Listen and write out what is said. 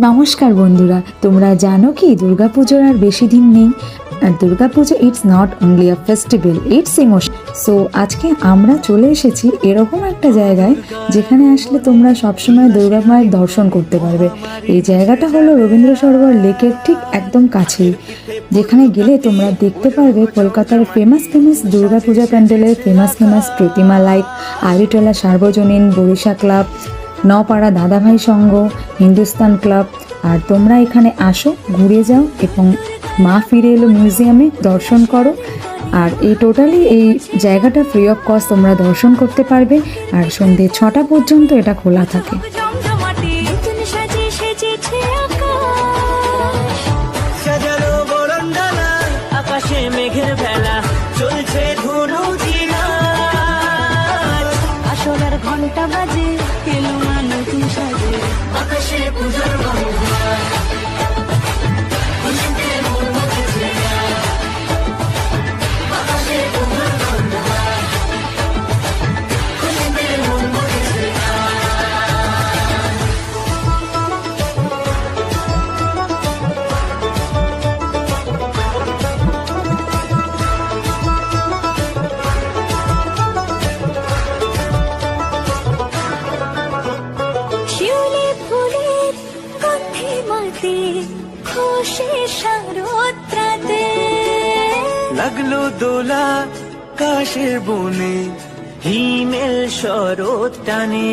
নমস্কার বন্ধুরা, তোমরা জানো কি দুর্গাপুজোর আর বেশি দিন নেই। আর Durga Puja it's not only a festival, it's emotion. So আজকে আমরা চলে এসেছি এরকম একটা জায়গায় যেখানে আসলে তোমরা সবসময় দুর্গা মায়ের দর্শন করতে পারবে। এই জায়গাটা হলো রবীন্দ্র সরোবর লেকের ঠিক একদম কাছেই, যেখানে গেলে তোমরা দেখতে পারবে কলকাতার ফেমাস দুর্গাপূজা প্যান্ডেলের ফেমাস প্রতিমা লাইক আলিটোলা সার্বজনীন, বরিশা ক্লাব, নপাড়া দাদাভাই সংঘ, হিন্দুস্তান ক্লাব। আর তোমরা এখানে আসো, ঘুরে যাও এবং মা ফিরে এলো মিউজিয়ামে দর্শন করো। আর এই এই জায়গাটা ফ্রি অফ কস্ট তোমরা দর্শন করতে পারবে। আর সন্ধ্যে 6টা পর্যন্ত এটা খোলা থাকে। মেঘের বেলা চলছে আসরের ঘন্টা বাজে, এলো মানুষ সাজে, আকাশে পূজার লাগলো দোলা কাশের বনে, হিমেল শরৎ টানে।